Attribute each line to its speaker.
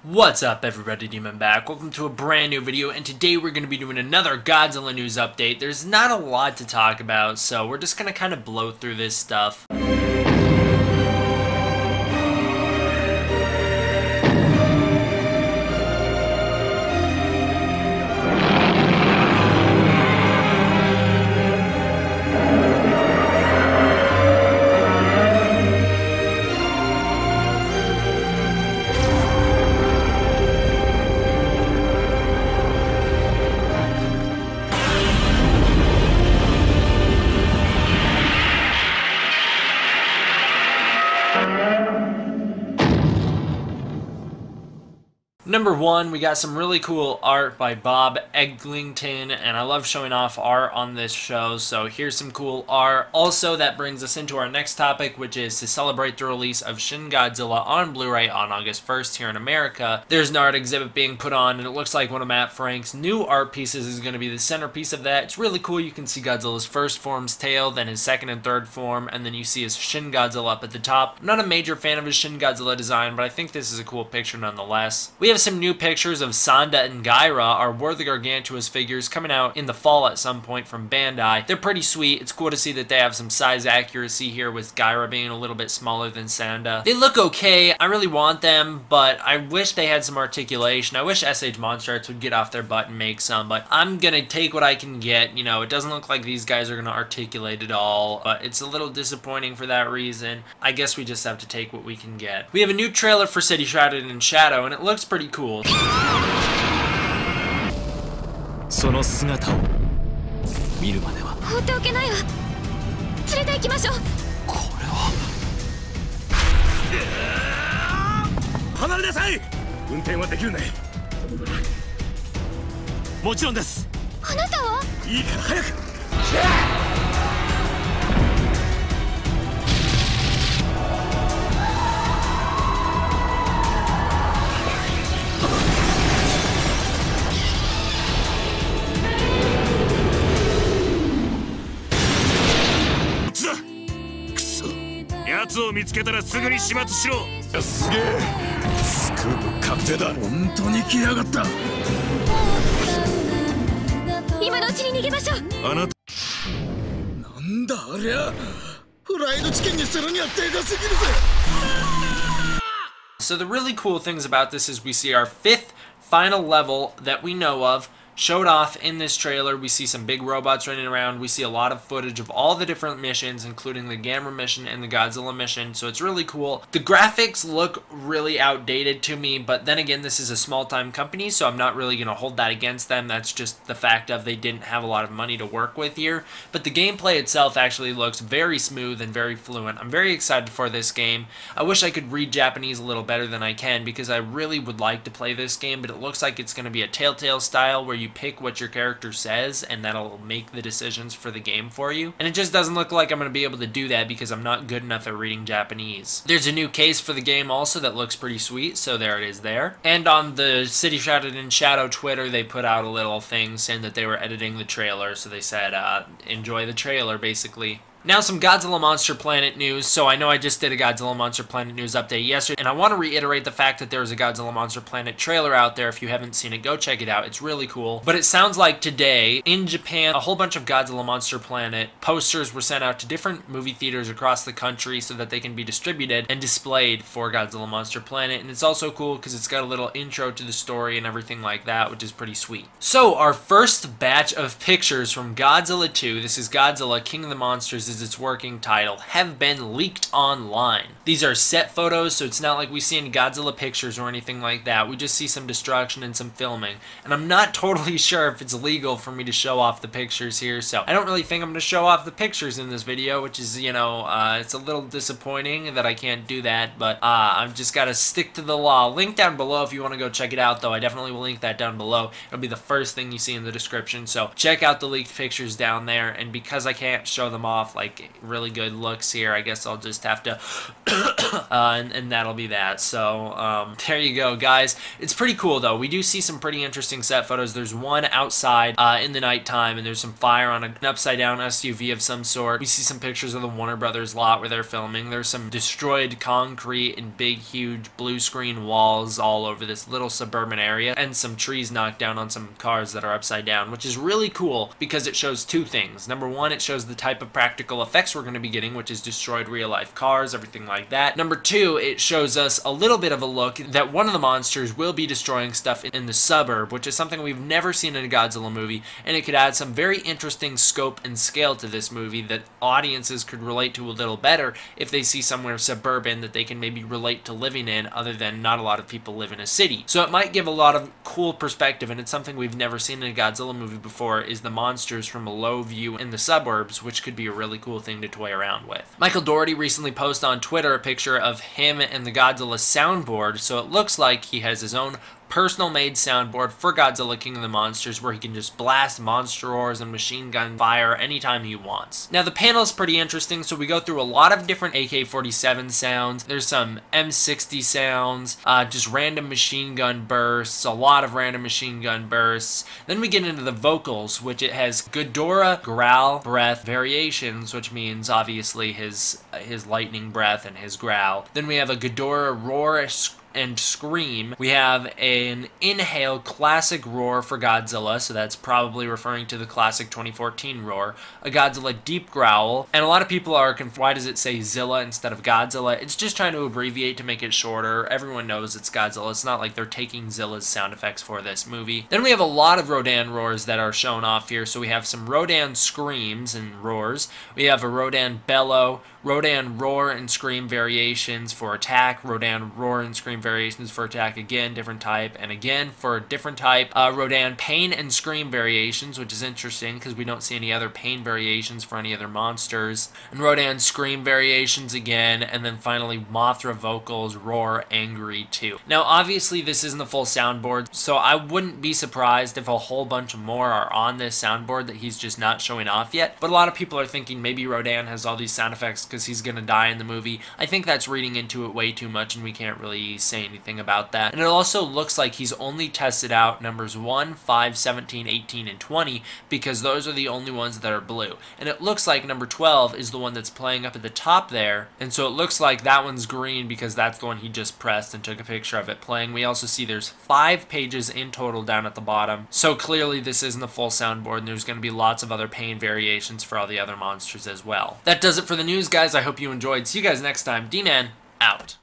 Speaker 1: What's up everybody, Demon back. Welcome to a brand new video, and today we're going to be doing another Godzilla News Update. There's not a lot to talk about, so we're just going to kind of blow through this stuff. Number one, we got some really cool art by Bob Eglinton, and I love showing off art on this show, so here's some cool art. Also, that brings us into our next topic, which is to celebrate the release of Shin Godzilla on Blu-ray on August 1st here in America. There's an art exhibit being put on, and it looks like one of Matt Frank's new art pieces is going to be the centerpiece of that. It's really cool. You can see Godzilla's first form's tail, then his second and third form, and then you see his Shin Godzilla up at the top. I'm not a major fan of his Shin Godzilla design, but I think this is a cool picture nonetheless. We have some new pictures of Sanda and Gaira, our War the Gargantuas figures, coming out in the fall at some point from Bandai. They're pretty sweet. It's cool to see that they have some size accuracy here, with Gaira being a little bit smaller than Sanda. They look okay. I really want them, but I wish they had some articulation. I wish SH Monster Arts would get off their butt and make some, but I'm gonna take what I can get. You know, it doesn't look like these guys are gonna articulate it all, but it's a little disappointing for that reason. I guess we just have to take what we can get. We have a new trailer for City Shrouded in Shadow, and it looks pretty cool.
Speaker 2: その姿を見るまでは
Speaker 3: 放っておけないわ。連れて行きましょう。
Speaker 2: これは離れなさい。運転はできるね。もちろんです。
Speaker 3: あなたはい
Speaker 2: いから早く。奴を見つけたらすぐに始末しろ。すげえ、スクープ確定だ。本当に来やがった。
Speaker 3: 今のうちに逃げましょう。
Speaker 2: あなたなんだありゃ。フライドチキンにするにはでかすぎるぜ。
Speaker 1: So the really cool things about this is we see our 5th final level that we know of showed off in this trailer. We see some big robots running around. We see a lot of footage of all the different missions, including the Gamma mission and the Godzilla mission, so it's really cool. The graphics look really outdated to me, but then again, this is a small-time company, so I'm not really going to hold that against them. That's just the fact of they didn't have a lot of money to work with here. But the gameplay itself actually looks very smooth and very fluent. I'm very excited for this game. I wish I could read Japanese a little better than I can, because I really would like to play this game, but it looks like it's going to be a Telltale style where you pick what your character says and that'll make the decisions for the game for you. And it just doesn't look like I'm going to be able to do that because I'm not good enough at reading Japanese. There's a new case for the game also that looks pretty sweet, so there it is there. And on the City Shrouded in Shadow Twitter, they put out a little thing saying that they were editing the trailer, so they said, enjoy the trailer, basically. Now some Godzilla Monster Planet news. So I know I just did a Godzilla Monster Planet news update yesterday, and I want to reiterate the fact that there's a Godzilla Monster Planet trailer out there. If you haven't seen it, go check it out. It's really cool. But it sounds like today, in Japan, a whole bunch of Godzilla Monster Planet posters were sent out to different movie theaters across the country so that they can be distributed and displayed for Godzilla Monster Planet. And it's also cool because it's got a little intro to the story and everything like that, which is pretty sweet. So our first batch of pictures from Godzilla 2, this is Godzilla King of the Monsters, is its working title, have been leaked online. These are set photos, so it's not like we see any Godzilla pictures or anything like that. We just see some destruction and some filming. And I'm not totally sure if it's legal for me to show off the pictures here, so I don't really think I'm going to show off the pictures in this video, which is, you know, it's a little disappointing that I can't do that, but I've just got to stick to the law. Link down below if you want to go check it out, though. I definitely will link that down below. It'll be the first thing you see in the description, so check out the leaked pictures down there, and because I can't show them off, like, like really good looks here. I guess I'll just have to and that'll be that. So there you go, guys. It's pretty cool though. We do see some pretty interesting set photos. There's one outside in the nighttime, and there's some fire on an upside down SUV of some sort. We see some pictures of the Warner Brothers lot where they're filming. There's some destroyed concrete and big huge blue screen walls all over this little suburban area, and some trees knocked down on some cars that are upside down, which is really cool because it shows two things. Number one, it shows the type of practical effects we're going to be getting, which is destroyed real life cars, everything like that. Number two, it shows us a little bit of a look that one of the monsters will be destroying stuff in the suburb, which is something we've never seen in a Godzilla movie, and it could add some very interesting scope and scale to this movie that audiences could relate to a little better if they see somewhere suburban that they can maybe relate to living in, other than not a lot of people live in a city. So it might give a lot of cool perspective, and it's something we've never seen in a Godzilla movie before, is the monsters from a low view in the suburbs, which could be a really cool thing to toy around with. Michael Dougherty recently posted on Twitter a picture of him and the Godzilla soundboard, so it looks like he has his own personal made soundboard for Godzilla King of the Monsters, where he can just blast monster roars and machine gun fire anytime he wants. Now the panel is pretty interesting, so we go through a lot of different AK-47 sounds. There's some M60 sounds, just random machine gun bursts, a lot of random machine gun bursts. Then we get into the vocals, which it has Ghidorah growl breath variations, which means obviously his lightning breath and his growl. Then we have a Ghidorah roar and scream. We have an inhale classic roar for Godzilla, so that's probably referring to the classic 2014 roar. A Godzilla deep growl, and a lot of people are confused. Why does it say Zilla instead of Godzilla? It's just trying to abbreviate to make it shorter. Everyone knows it's Godzilla. It's not like they're taking Zilla's sound effects for this movie. Then we have a lot of Rodan roars that are shown off here. So we have some Rodan screams and roars. We have a Rodan bellow, Rodan roar and scream variations for attack, Rodan roar and scream variations for attack, again, different type, and again for a different type. Rodan pain and scream variations, which is interesting because we don't see any other pain variations for any other monsters. And Rodan scream variations again, and then finally Mothra vocals, roar, angry too. Now obviously this isn't the full soundboard, so I wouldn't be surprised if a whole bunch more are on this soundboard that he's just not showing off yet. But a lot of people are thinking maybe Rodan has all these sound effects because he's gonna die in the movie. I think that's reading into it way too much, and we can't really say anything about that. And it also looks like he's only tested out numbers 1, 5, 17, 18, and 20 because those are the only ones that are blue. And it looks like number 12 is the one that's playing up at the top there, and so it looks like that one's green because that's the one he just pressed and took a picture of it playing. We also see there's 5 pages in total down at the bottom, so clearly this isn't the full soundboard, and there's going to be lots of other pain variations for all the other monsters as well. That does it for the news, guys. I hope you enjoyed. See you guys next time. D-Man, out.